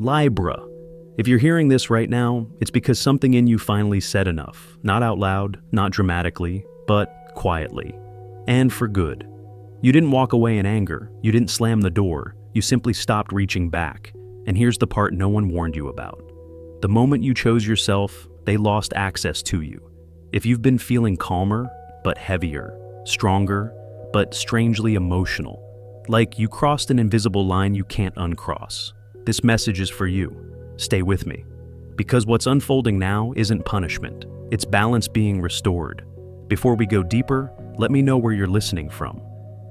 Libra. If you're hearing this right now, it's because something in you finally said enough. Not out loud, not dramatically, but quietly. And for good. You didn't walk away in anger. You didn't slam the door. You simply stopped reaching back. And here's the part no one warned you about. The moment you chose yourself, they lost access to you. If you've been feeling calmer, but heavier, stronger, but strangely emotional, like you crossed an invisible line you can't uncross, this message is for you. Stay with me. Because what's unfolding now isn't punishment. It's balance being restored. Before we go deeper, let me know where you're listening from.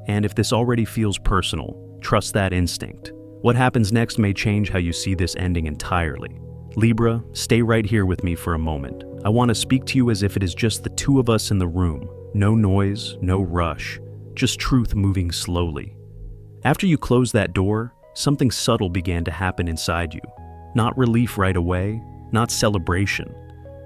And if this already feels personal, trust that instinct. What happens next may change how you see this ending entirely. Libra, stay right here with me for a moment. I want to speak to you as if it is just the two of us in the room. No noise, no rush, just truth moving slowly. After you closed that door, something subtle began to happen inside you. Not relief right away, not celebration,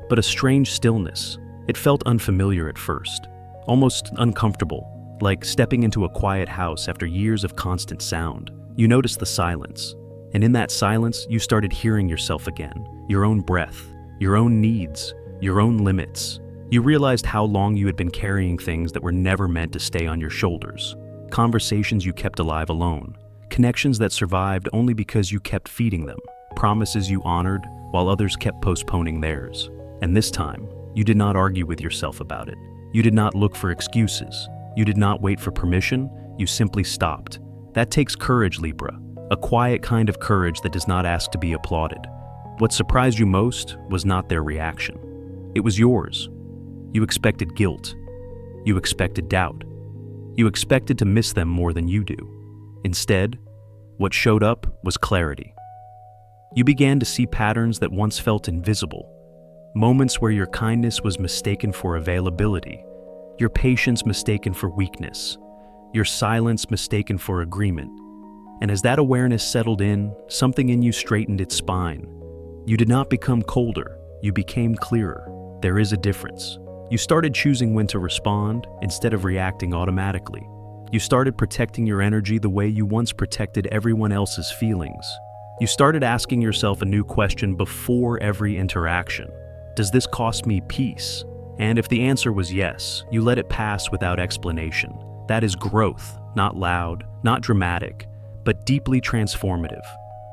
but a strange stillness. It felt unfamiliar at first, almost uncomfortable, like stepping into a quiet house after years of constant sound. You noticed the silence, and in that silence, you started hearing yourself again, your own breath, your own needs, your own limits. You realized how long you had been carrying things that were never meant to stay on your shoulders. Conversations you kept alive alone, connections that survived only because you kept feeding them, promises you honored while others kept postponing theirs. And this time, you did not argue with yourself about it. You did not look for excuses. You did not wait for permission. You simply stopped. That takes courage, Libra, a quiet kind of courage that does not ask to be applauded. What surprised you most was not their reaction. It was yours. You expected guilt. You expected doubt. You expected to miss them more than you do. Instead, what showed up was clarity. You began to see patterns that once felt invisible. Moments where your kindness was mistaken for availability, your patience mistaken for weakness, your silence mistaken for agreement. And as that awareness settled in, something in you straightened its spine. You did not become colder, you became clearer. There is a difference. You started choosing when to respond instead of reacting automatically. You started protecting your energy the way you once protected everyone else's feelings. You started asking yourself a new question before every interaction. Does this cost me peace? And if the answer was yes, you let it pass without explanation. That is growth, not loud, not dramatic, but deeply transformative.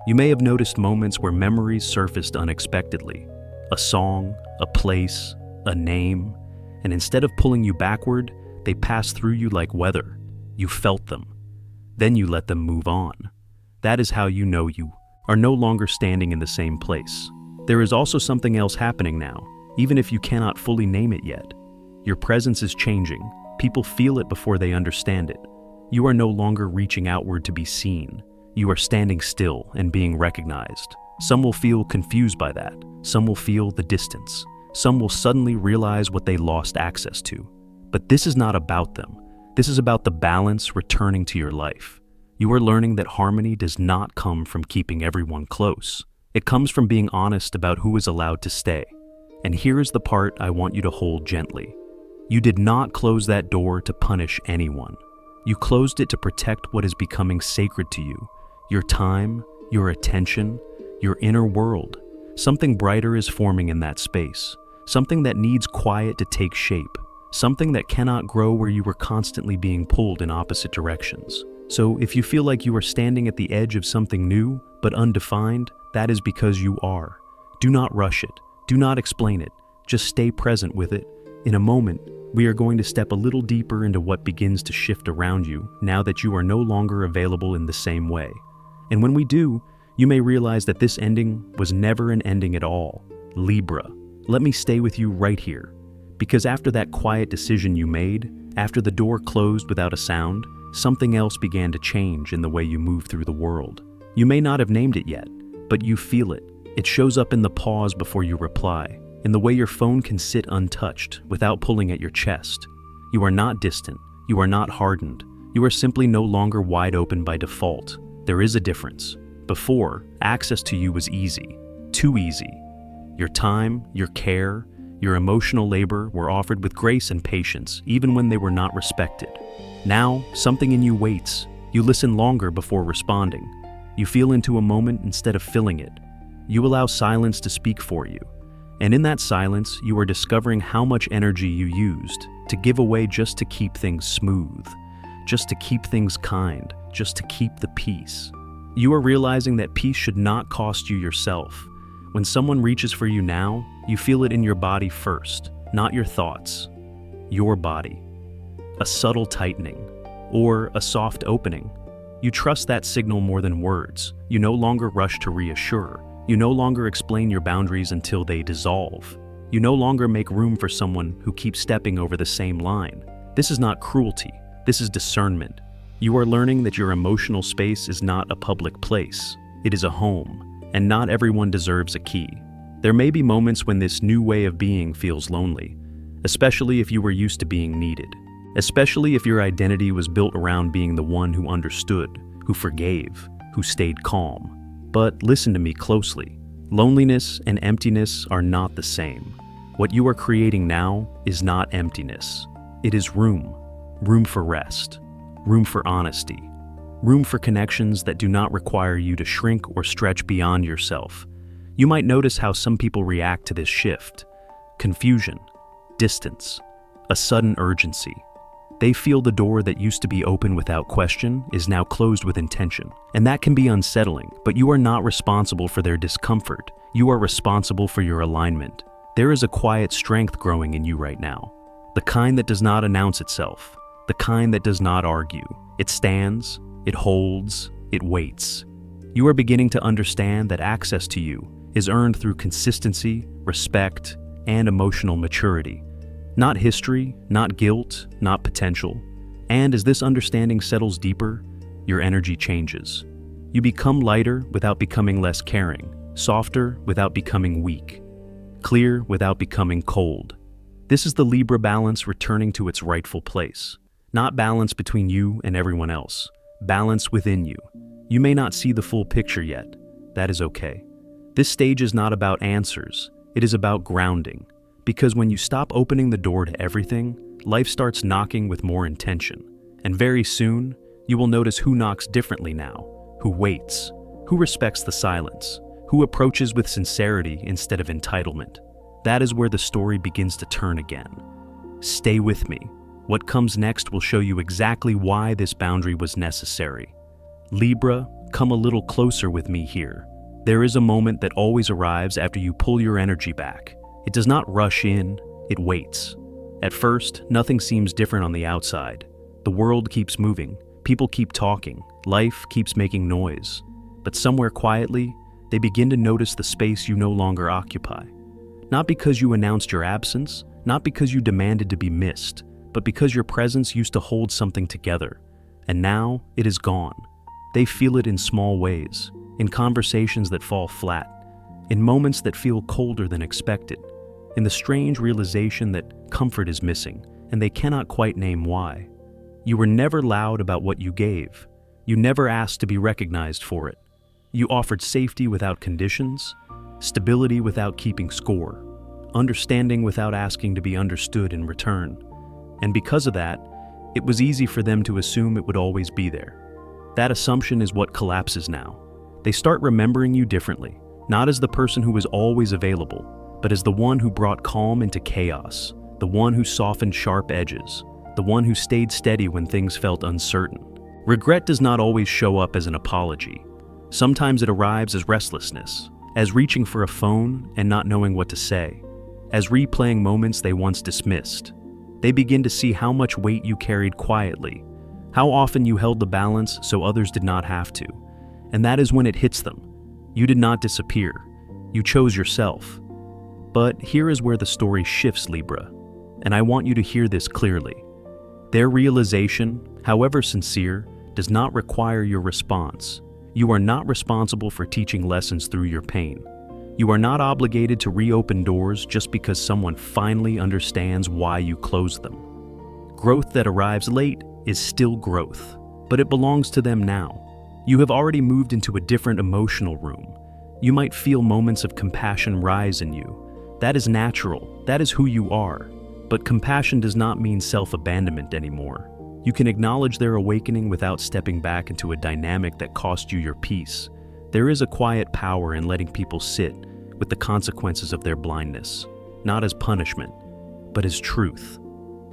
You may have noticed moments where memories surfaced unexpectedly. A song, a place, a name, and instead of pulling you backward, they passed through you like weather. You felt them. Then you let them move on. That is how you know you are no longer standing in the same place. There is also something else happening now, even if you cannot fully name it yet. Your presence is changing. People feel it before they understand it. You are no longer reaching outward to be seen. You are standing still and being recognized. Some will feel confused by that. Some will feel the distance. Some will suddenly realize what they lost access to. But this is not about them. This is about the balance returning to your life. You are learning that harmony does not come from keeping everyone close. It comes from being honest about who is allowed to stay. And here is the part I want you to hold gently. You did not close that door to punish anyone. You closed it to protect what is becoming sacred to you. Your time, your attention, your inner world. Something brighter is forming in that space. Something that needs quiet to take shape. Something that cannot grow where you were constantly being pulled in opposite directions. So if you feel like you are standing at the edge of something new but undefined, that is because you are. Do not rush it. Do not explain it. Just stay present with it. In a moment, we are going to step a little deeper into what begins to shift around you now that you are no longer available in the same way. And when we do, you may realize that this ending was never an ending at all. Libra, let me stay with you right here. Because after that quiet decision you made, after the door closed without a sound, something else began to change in the way you move through the world. You may not have named it yet, but you feel it. It shows up in the pause before you reply, in the way your phone can sit untouched without pulling at your chest. You are not distant. You are not hardened. You are simply no longer wide open by default. There is a difference. Before, access to you was easy, too easy. Your time, your care, your emotional labor were offered with grace and patience, even when they were not respected. Now, something in you waits. You listen longer before responding. You feel into a moment instead of filling it. You allow silence to speak for you. And in that silence, you are discovering how much energy you used to give away just to keep things smooth, just to keep things kind, just to keep the peace. You are realizing that peace should not cost you yourself. When someone reaches for you now, you feel it in your body first, not your thoughts. Your body. A subtle tightening, or a soft opening. You trust that signal more than words. You no longer rush to reassure. You no longer explain your boundaries until they dissolve. You no longer make room for someone who keeps stepping over the same line. This is not cruelty. This is discernment. You are learning that your emotional space is not a public place. It is a home, and not everyone deserves a key. There may be moments when this new way of being feels lonely, especially if you were used to being needed. Especially if your identity was built around being the one who understood, who forgave, who stayed calm. But listen to me closely. Loneliness and emptiness are not the same. What you are creating now is not emptiness. It is room. Room for rest. Room for honesty. Room for connections that do not require you to shrink or stretch beyond yourself. You might notice how some people react to this shift. Confusion, distance, a sudden urgency. They feel the door that used to be open without question is now closed with intention. And that can be unsettling, but you are not responsible for their discomfort. You are responsible for your alignment. There is a quiet strength growing in you right now. The kind that does not announce itself. The kind that does not argue. It stands, it holds, it waits. You are beginning to understand that access to you is earned through consistency, respect, and emotional maturity. Not history, not guilt, not potential. And as this understanding settles deeper, your energy changes. You become lighter without becoming less caring, softer without becoming weak, clear without becoming cold. This is the Libra balance returning to its rightful place. Not balance between you and everyone else, balance within you. You may not see the full picture yet. That is okay. This stage is not about answers, it is about grounding. Because when you stop opening the door to everything, life starts knocking with more intention. And very soon, you will notice who knocks differently now, who waits, who respects the silence, who approaches with sincerity instead of entitlement. That is where the story begins to turn again. Stay with me. What comes next will show you exactly why this boundary was necessary. Libra, come a little closer with me here. There is a moment that always arrives after you pull your energy back. It does not rush in, it waits. At first, nothing seems different on the outside. The world keeps moving, people keep talking, life keeps making noise. But somewhere quietly, they begin to notice the space you no longer occupy. Not because you announced your absence, not because you demanded to be missed, but because your presence used to hold something together. And now, it is gone. They feel it in small ways, in conversations that fall flat, in moments that feel colder than expected, in the strange realization that comfort is missing, and they cannot quite name why. You were never loud about what you gave. You never asked to be recognized for it. You offered safety without conditions, stability without keeping score, understanding without asking to be understood in return. And because of that, it was easy for them to assume it would always be there. That assumption is what collapses now. They start remembering you differently, not as the person who was always available, but as the one who brought calm into chaos, the one who softened sharp edges, the one who stayed steady when things felt uncertain. Regret does not always show up as an apology. Sometimes it arrives as restlessness, as reaching for a phone and not knowing what to say, as replaying moments they once dismissed. They begin to see how much weight you carried quietly, how often you held the balance so others did not have to. And that is when it hits them. You did not disappear. You chose yourself. But here is where the story shifts, Libra, and I want you to hear this clearly. Their realization, however sincere, does not require your response. You are not responsible for teaching lessons through your pain. You are not obligated to reopen doors just because someone finally understands why you closed them. Growth that arrives late is still growth, but it belongs to them now. You have already moved into a different emotional room. You might feel moments of compassion rise in you. That is natural. That is who you are. But compassion does not mean self-abandonment anymore. You can acknowledge their awakening without stepping back into a dynamic that cost you your peace. There is a quiet power in letting people sit with the consequences of their blindness, not as punishment, but as truth.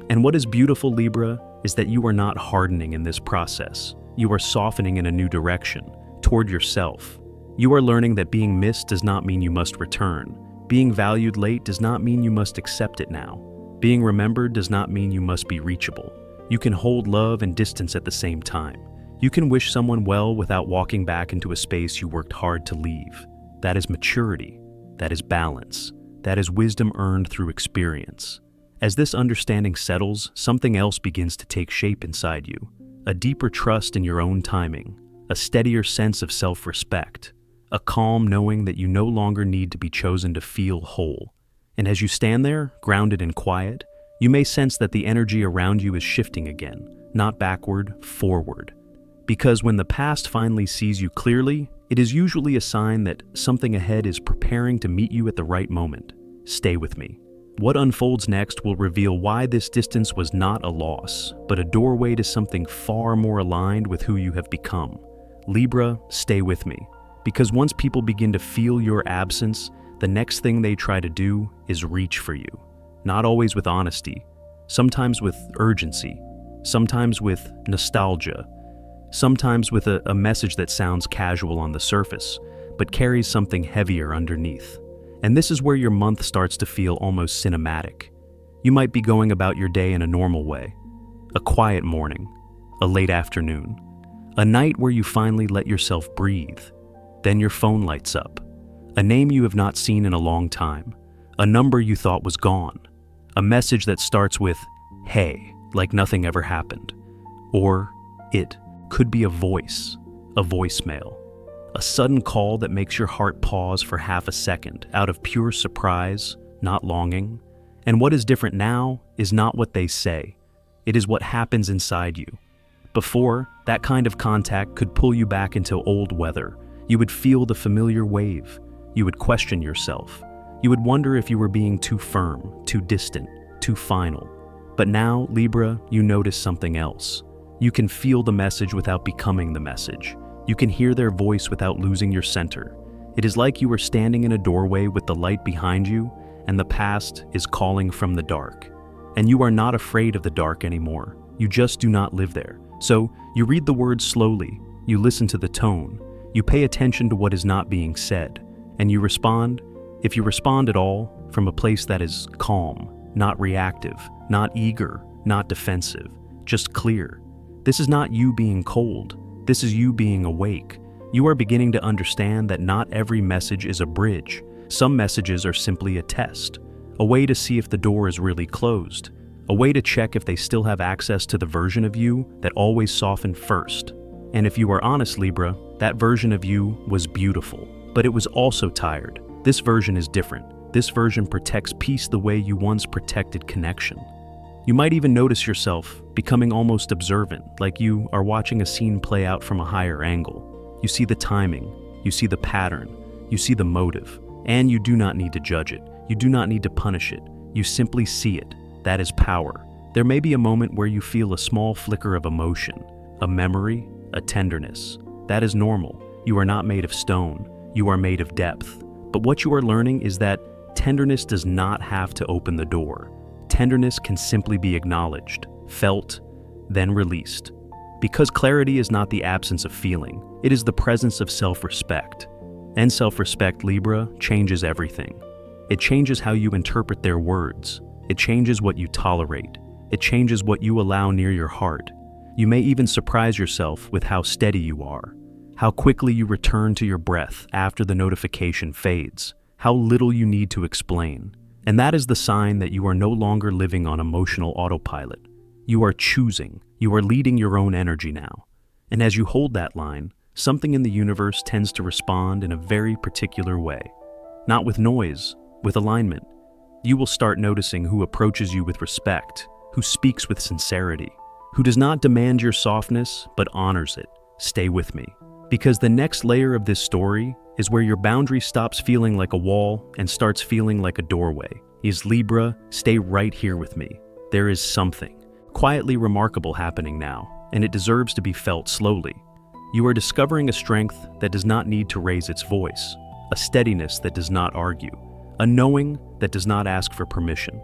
And what is beautiful, Libra, is that you are not hardening in this process. You are softening in a new direction, toward yourself. You are learning that being missed does not mean you must return. Being valued late does not mean you must accept it now. Being remembered does not mean you must be reachable. You can hold love and distance at the same time. You can wish someone well without walking back into a space you worked hard to leave. That is maturity. That is balance. That is wisdom earned through experience. As this understanding settles, something else begins to take shape inside you. A deeper trust in your own timing, a steadier sense of self-respect, a calm knowing that you no longer need to be chosen to feel whole. And as you stand there, grounded and quiet, you may sense that the energy around you is shifting again, not backward, forward. Because when the past finally sees you clearly, it is usually a sign that something ahead is preparing to meet you at the right moment. Stay with me. What unfolds next will reveal why this distance was not a loss, but a doorway to something far more aligned with who you have become. Libra, stay with me. Because once people begin to feel your absence, the next thing they try to do is reach for you. Not always with honesty, sometimes with urgency, sometimes with nostalgia, sometimes with a message that sounds casual on the surface, but carries something heavier underneath. And this is where your month starts to feel almost cinematic. You might be going about your day in a normal way. A quiet morning, a late afternoon, a night where you finally let yourself breathe. Then your phone lights up. A name you have not seen in a long time. A number you thought was gone. A message that starts with, "Hey," like nothing ever happened. Or it could be a voice, a voicemail. A sudden call that makes your heart pause for half a second out of pure surprise, not longing. And what is different now is not what they say. It is what happens inside you. Before, that kind of contact could pull you back into old weather. You would feel the familiar wave. You would question yourself. You would wonder if you were being too firm, too distant, too final. But now, Libra, you notice something else. You can feel the message without becoming the message. You can hear their voice without losing your center. It is like you are standing in a doorway with the light behind you, and the past is calling from the dark. And you are not afraid of the dark anymore. You just do not live there. So, you read the words slowly, you listen to the tone, you pay attention to what is not being said, and you respond, if you respond at all, from a place that is calm, not reactive, not eager, not defensive, just clear. This is not you being cold. This is you being awake. You are beginning to understand that not every message is a bridge. Some messages are simply a test, a way to see if the door is really closed, a way to check if they still have access to the version of you that always softened first. And if you are honest, Libra, that version of you was beautiful, but it was also tired. This version is different. This version protects peace the way you once protected connection. You might even notice yourself becoming almost observant, like you are watching a scene play out from a higher angle. You see the timing, you see the pattern, you see the motive, and you do not need to judge it. You do not need to punish it. You simply see it. That is power. There may be a moment where you feel a small flicker of emotion, a memory, a tenderness. That is normal. You are not made of stone. You are made of depth. But what you are learning is that tenderness does not have to open the door. Tenderness can simply be acknowledged, felt, then released. Because clarity is not the absence of feeling, it is the presence of self-respect. And self-respect, Libra, changes everything. It changes how you interpret their words. It changes what you tolerate. It changes what you allow near your heart. You may even surprise yourself with how steady you are, how quickly you return to your breath after the notification fades, how little you need to explain. And that is the sign that you are no longer living on emotional autopilot. You are choosing. You are leading your own energy now. And as you hold that line, something in the universe tends to respond in a very particular way. Not with noise, with alignment. You will start noticing who approaches you with respect, who speaks with sincerity, who does not demand your softness, but honors it. Stay with me. Because the next layer of this story is where your boundary stops feeling like a wall and starts feeling like a doorway. Libra, stay right here with me. There is something quietly remarkable happening now, and it deserves to be felt slowly. You are discovering a strength that does not need to raise its voice, a steadiness that does not argue, a knowing that does not ask for permission.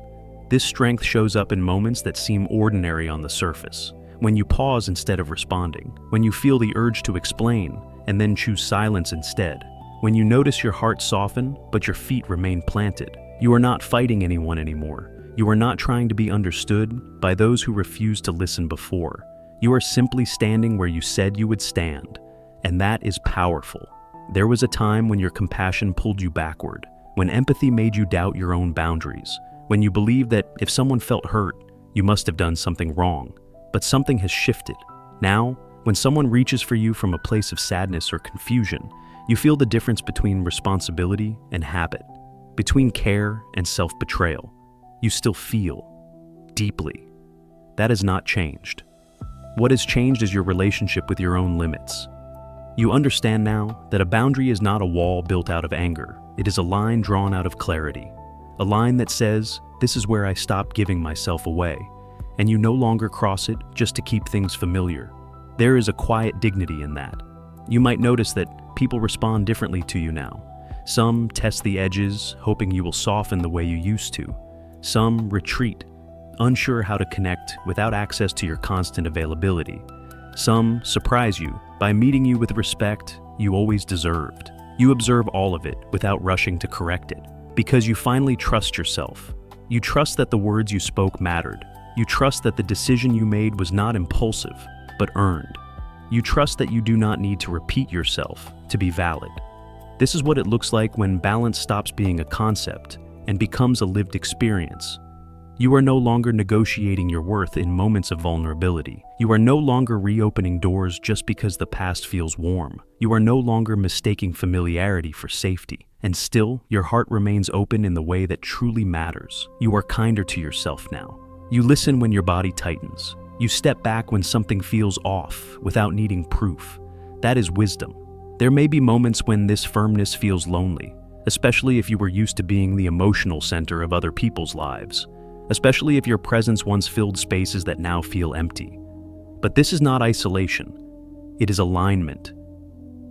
This strength shows up in moments that seem ordinary on the surface, when you pause instead of responding, when you feel the urge to explain and then choose silence instead, when you notice your heart soften but your feet remain planted. You are not fighting anyone anymore. You are not trying to be understood by those who refused to listen before. You are simply standing where you said you would stand, and that is powerful. There was a time when your compassion pulled you backward, when empathy made you doubt your own boundaries, when you believed that if someone felt hurt, you must have done something wrong. But something has shifted. Now, when someone reaches for you from a place of sadness or confusion, you feel the difference between responsibility and habit, between care and self-betrayal. You still feel deeply. That has not changed. What has changed is your relationship with your own limits. You understand now that a boundary is not a wall built out of anger. It is a line drawn out of clarity. A line that says, this is where I stop giving myself away, and you no longer cross it just to keep things familiar. There is a quiet dignity in that. You might notice that people respond differently to you now. Some test the edges, hoping you will soften the way you used to. Some retreat, unsure how to connect without access to your constant availability. Some surprise you by meeting you with respect you always deserved. You observe all of it without rushing to correct it, because you finally trust yourself. You trust that the words you spoke mattered. You trust that the decision you made was not impulsive, but earned. You trust that you do not need to repeat yourself to be valid. This is what it looks like when balance stops being a concept and becomes a lived experience. You are no longer negotiating your worth in moments of vulnerability. You are no longer reopening doors just because the past feels warm. You are no longer mistaking familiarity for safety. And still, your heart remains open in the way that truly matters. You are kinder to yourself now. You listen when your body tightens. You step back when something feels off without needing proof. That is wisdom. There may be moments when this firmness feels lonely, especially if you were used to being the emotional center of other people's lives, especially if your presence once filled spaces that now feel empty. But this is not isolation. It is alignment.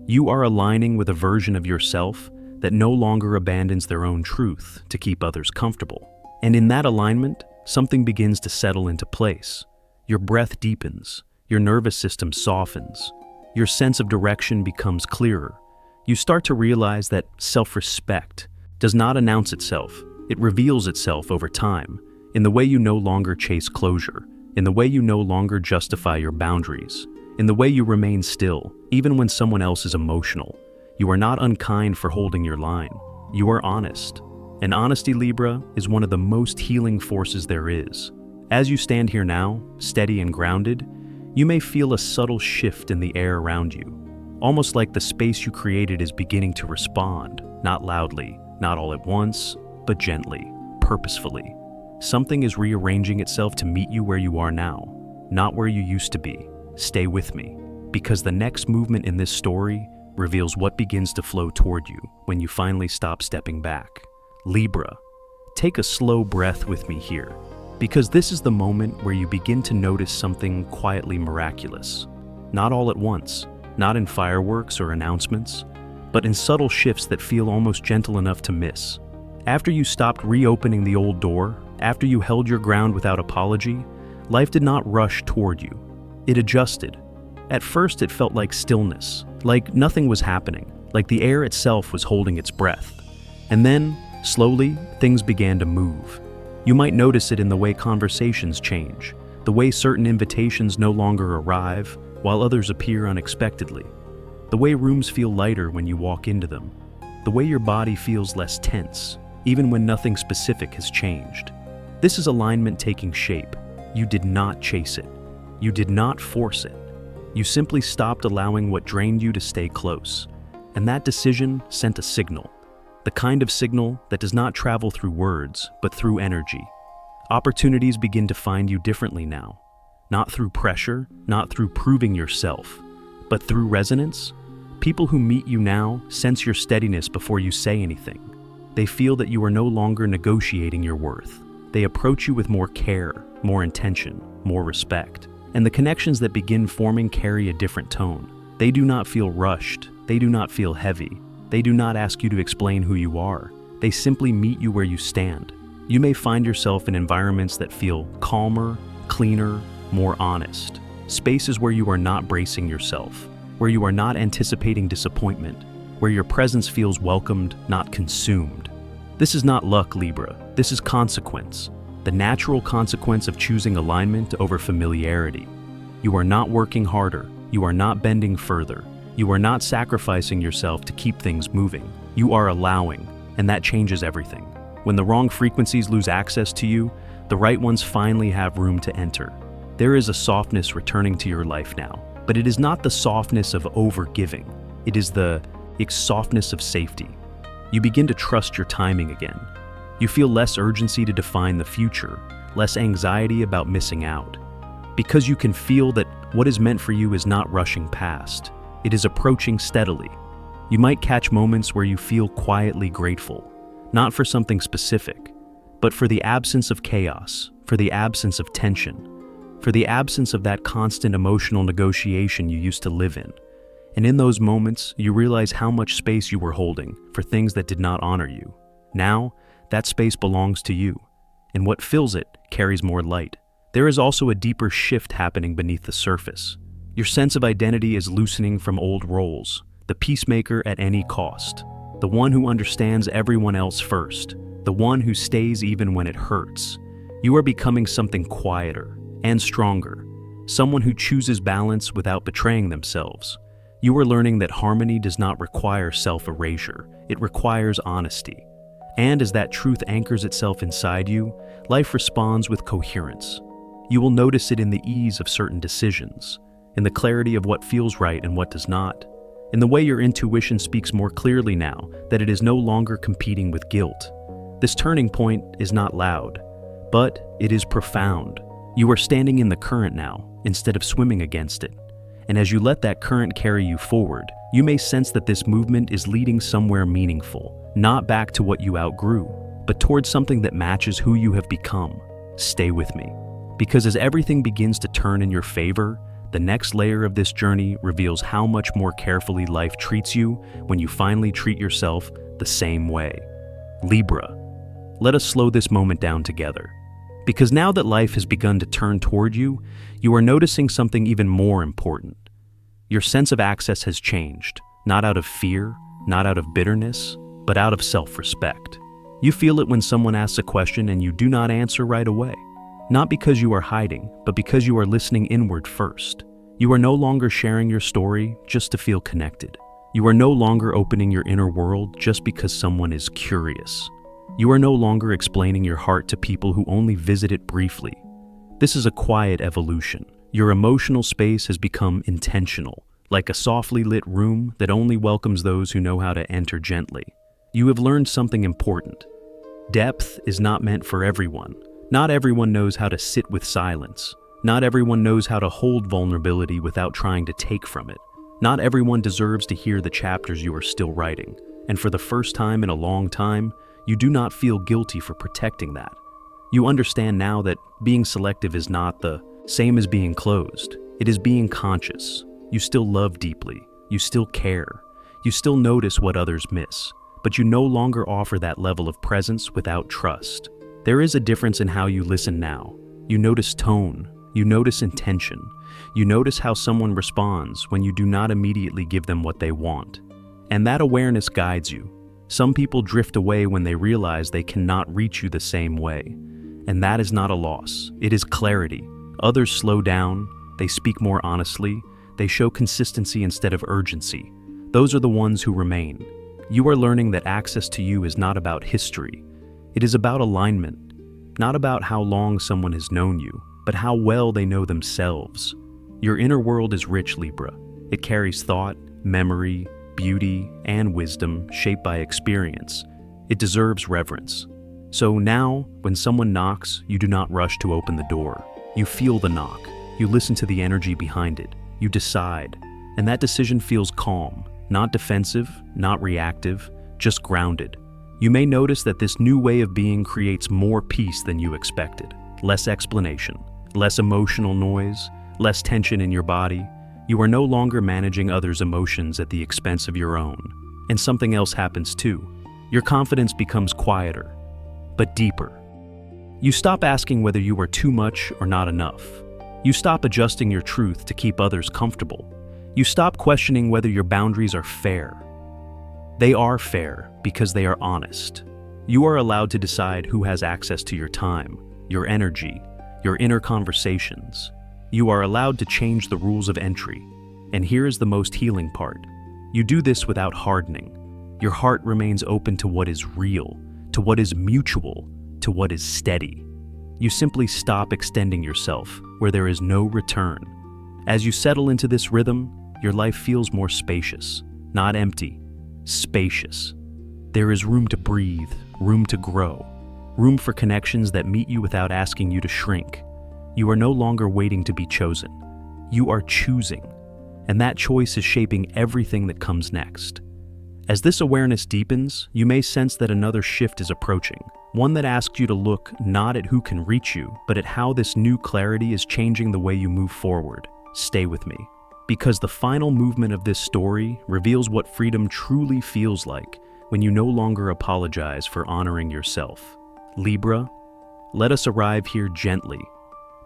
You are aligning with a version of yourself that no longer abandons their own truth to keep others comfortable. And in that alignment, something begins to settle into place. Your breath deepens, your nervous system softens, your sense of direction becomes clearer. You start to realize that self-respect does not announce itself. It reveals itself over time, in the way you no longer chase closure, in the way you no longer justify your boundaries, in the way you remain still, even when someone else is emotional. You are not unkind for holding your line. You are honest. And honesty, Libra, is one of the most healing forces there is. As you stand here now, steady and grounded, you may feel a subtle shift in the air around you, almost like the space you created is beginning to respond, not loudly, not all at once, but gently, purposefully. Something is rearranging itself to meet you where you are now, not where you used to be. Stay with me, because the next movement in this story reveals what begins to flow toward you when you finally stop stepping back. Libra, take a slow breath with me here, because this is the moment where you begin to notice something quietly miraculous. Not all at once, not in fireworks or announcements, but in subtle shifts that feel almost gentle enough to miss. After you stopped reopening the old door, after you held your ground without apology, life did not rush toward you. It adjusted. At first it felt like stillness, like nothing was happening, like the air itself was holding its breath. And then, slowly, things began to move. You might notice it in the way conversations change, the way certain invitations no longer arrive, while others appear unexpectedly, the way rooms feel lighter when you walk into them, the way your body feels less tense, even when nothing specific has changed. This is alignment taking shape. You did not chase it. You did not force it. You simply stopped allowing what drained you to stay close. And that decision sent a signal. The kind of signal that does not travel through words, but through energy. Opportunities begin to find you differently now. Not through pressure, not through proving yourself, but through resonance. People who meet you now sense your steadiness before you say anything. They feel that you are no longer negotiating your worth. They approach you with more care, more intention. more respect. And the connections that begin forming carry a different tone. They do not feel rushed. They do not feel heavy. They do not ask you to explain who you are. They simply meet you where you stand. You may find yourself in environments that feel calmer, cleaner, more honest. Spaces where you are not bracing yourself, where you are not anticipating disappointment, where your presence feels welcomed, not consumed. This is not luck, Libra. This is consequence. The natural consequence of choosing alignment over familiarity. You are not working harder. You are not bending further. You are not sacrificing yourself to keep things moving. You are allowing, and that changes everything. When the wrong frequencies lose access to you, the right ones finally have room to enter. There is a softness returning to your life now, but it is not the softness of overgiving. It is the softness of safety. You begin to trust your timing again. You feel less urgency to define the future, less anxiety about missing out. Because you can feel that what is meant for you is not rushing past. It is approaching steadily. You might catch moments where you feel quietly grateful, not for something specific, but for the absence of chaos, for the absence of tension, for the absence of that constant emotional negotiation you used to live in. And in those moments, you realize how much space you were holding for things that did not honor you. Now, that space belongs to you, and what fills it carries more light. There is also a deeper shift happening beneath the surface. Your sense of identity is loosening from old roles, the peacemaker at any cost, the one who understands everyone else first, the one who stays even when it hurts. You are becoming something quieter and stronger, someone who chooses balance without betraying themselves. You are learning that harmony does not require self-erasure, it requires honesty. And as that truth anchors itself inside you, life responds with coherence. You will notice it in the ease of certain decisions, in the clarity of what feels right and what does not, in the way your intuition speaks more clearly now that it is no longer competing with guilt. This turning point is not loud, but it is profound. You are standing in the current now, instead of swimming against it. And as you let that current carry you forward, you may sense that this movement is leading somewhere meaningful, not back to what you outgrew, but towards something that matches who you have become. Stay with me. Because as everything begins to turn in your favor, the next layer of this journey reveals how much more carefully life treats you when you finally treat yourself the same way. Libra, let us slow this moment down together. Because now that life has begun to turn toward you, you are noticing something even more important. Your sense of access has changed, not out of fear, not out of bitterness, but out of self-respect. You feel it when someone asks a question and you do not answer right away. Not because you are hiding, but because you are listening inward first. You are no longer sharing your story just to feel connected. You are no longer opening your inner world just because someone is curious. You are no longer explaining your heart to people who only visit it briefly. This is a quiet evolution. Your emotional space has become intentional, like a softly lit room that only welcomes those who know how to enter gently. You have learned something important. Depth is not meant for everyone. Not everyone knows how to sit with silence. Not everyone knows how to hold vulnerability without trying to take from it. Not everyone deserves to hear the chapters you are still writing. And for the first time in a long time, you do not feel guilty for protecting that. You understand now that being selective is not the same as being closed. It is being conscious. You still love deeply. You still care. You still notice what others miss. But you no longer offer that level of presence without trust. There is a difference in how you listen now. You notice tone. You notice intention. You notice how someone responds when you do not immediately give them what they want. And that awareness guides you. Some people drift away when they realize they cannot reach you the same way. And that is not a loss. It is clarity. Others slow down. They speak more honestly. They show consistency instead of urgency. Those are the ones who remain. You are learning that access to you is not about history. It is about alignment. Not about how long someone has known you, but how well they know themselves. Your inner world is rich, Libra. It carries thought, memory, beauty, and wisdom shaped by experience. It deserves reverence. So now, when someone knocks, you do not rush to open the door. You feel the knock. You listen to the energy behind it. You decide. And that decision feels calm, not defensive, not reactive, just grounded. You may notice that this new way of being creates more peace than you expected. Less explanation, less emotional noise, less tension in your body. You are no longer managing others' emotions at the expense of your own. And something else happens too. Your confidence becomes quieter, but deeper. You stop asking whether you are too much or not enough. You stop adjusting your truth to keep others comfortable. You stop questioning whether your boundaries are fair. They are fair because they are honest. You are allowed to decide who has access to your time, your energy, your inner conversations. You are allowed to change the rules of entry. And here is the most healing part. You do this without hardening. Your heart remains open to what is real, to what is mutual, to what is steady. You simply stop extending yourself where there is no return. As you settle into this rhythm, your life feels more spacious, not empty, spacious. There is room to breathe, room to grow, room for connections that meet you without asking you to shrink. You are no longer waiting to be chosen. You are choosing, and that choice is shaping everything that comes next. As this awareness deepens, you may sense that another shift is approaching, one that asks you to look not at who can reach you, but at how this new clarity is changing the way you move forward. Stay with me, because the final movement of this story reveals what freedom truly feels like when you no longer apologize for honoring yourself. Libra, let us arrive here gently,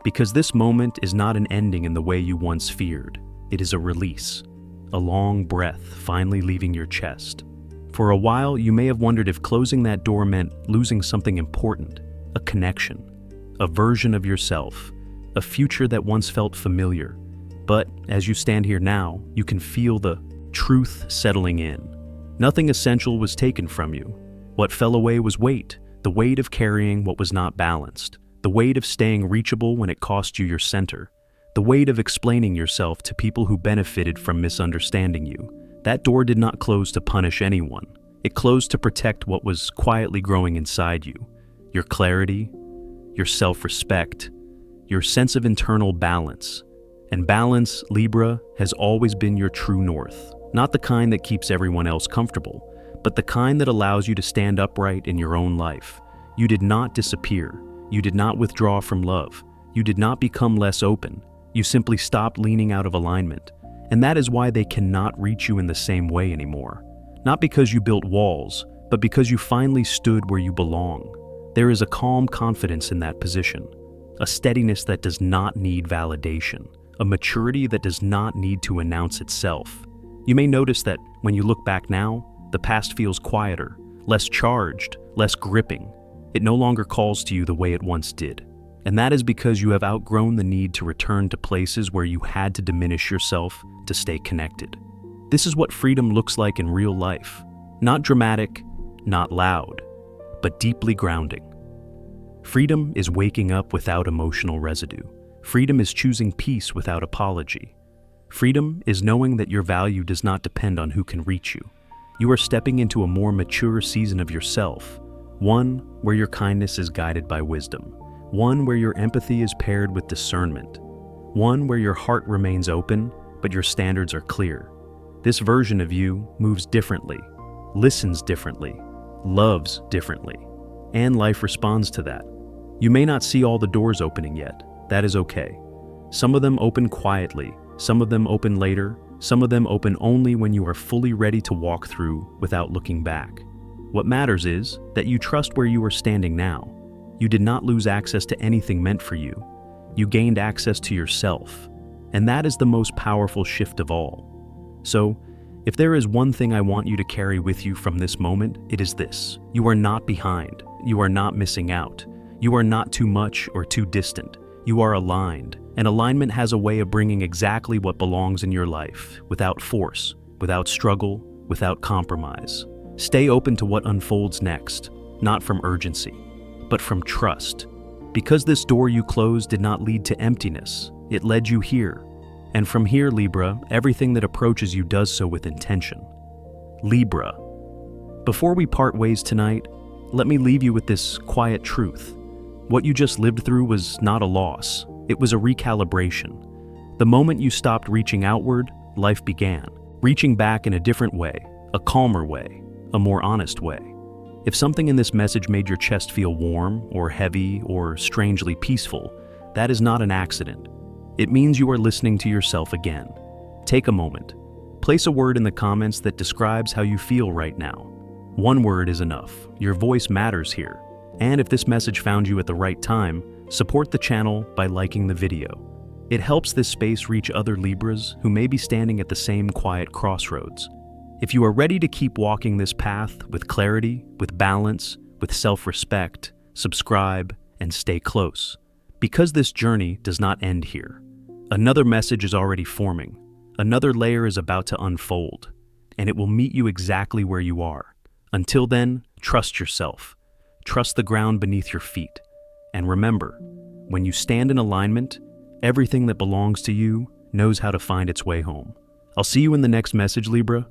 because this moment is not an ending in the way you once feared. It is a release. A long breath finally leaving your chest. For a while, you may have wondered if closing that door meant losing something important, a connection, a version of yourself, a future that once felt familiar. But as you stand here now, you can feel the truth settling in. Nothing essential was taken from you. What fell away was weight, the weight of carrying what was not balanced, the weight of staying reachable when it cost you your center, the weight of explaining yourself to people who benefited from misunderstanding you. That door did not close to punish anyone. It closed to protect what was quietly growing inside you. Your clarity, your self-respect, your sense of internal balance. And balance, Libra, has always been your true north. Not the kind that keeps everyone else comfortable, but the kind that allows you to stand upright in your own life. You did not disappear. You did not withdraw from love. You did not become less open. You simply stopped leaning out of alignment. And that is why they cannot reach you in the same way anymore. Not because you built walls, but because you finally stood where you belong. There is a calm confidence in that position, a steadiness that does not need validation, a maturity that does not need to announce itself. You may notice that when you look back now, the past feels quieter, less charged, less gripping. It no longer calls to you the way it once did. And that is because you have outgrown the need to return to places where you had to diminish yourself to stay connected. This is what freedom looks like in real life. Not dramatic, not loud, but deeply grounding. Freedom is waking up without emotional residue. Freedom is choosing peace without apology. Freedom is knowing that your value does not depend on who can reach you. You are stepping into a more mature season of yourself, one where your kindness is guided by wisdom. One where your empathy is paired with discernment. One where your heart remains open, but your standards are clear. This version of you moves differently, listens differently, loves differently, and life responds to that. You may not see all the doors opening yet. That is okay. Some of them open quietly, some of them open later, some of them open only when you are fully ready to walk through without looking back. What matters is that you trust where you are standing now. You did not lose access to anything meant for you. You gained access to yourself. And that is the most powerful shift of all. So, if there is one thing I want you to carry with you from this moment, it is this. You are not behind. You are not missing out. You are not too much or too distant. You are aligned. And alignment has a way of bringing exactly what belongs in your life, without force, without struggle, without compromise. Stay open to what unfolds next, not from urgency, but from trust. Because this door you closed did not lead to emptiness, it led you here. And from here, Libra, everything that approaches you does so with intention. Libra, before we part ways tonight, let me leave you with this quiet truth. What you just lived through was not a loss, it was a recalibration. The moment you stopped reaching outward, life began, reaching back in a different way, a calmer way, a more honest way. If something in this message made your chest feel warm, or heavy, or strangely peaceful, That is not an accident. It means you are listening to yourself again. Take a moment. Place a word in the comments that describes how you feel right now. One word is enough. Your voice matters here. And if this message found you at the right time, support the channel by liking the video. It helps this space reach other Libras who may be standing at the same quiet crossroads. If you are ready to keep walking this path with clarity, with balance, with self-respect, subscribe and stay close. Because this journey does not end here. Another message is already forming. Another layer is about to unfold, and it will meet you exactly where you are. Until then, trust yourself. Trust the ground beneath your feet. And remember, when you stand in alignment, everything that belongs to you knows how to find its way home. I'll see you in the next message, Libra.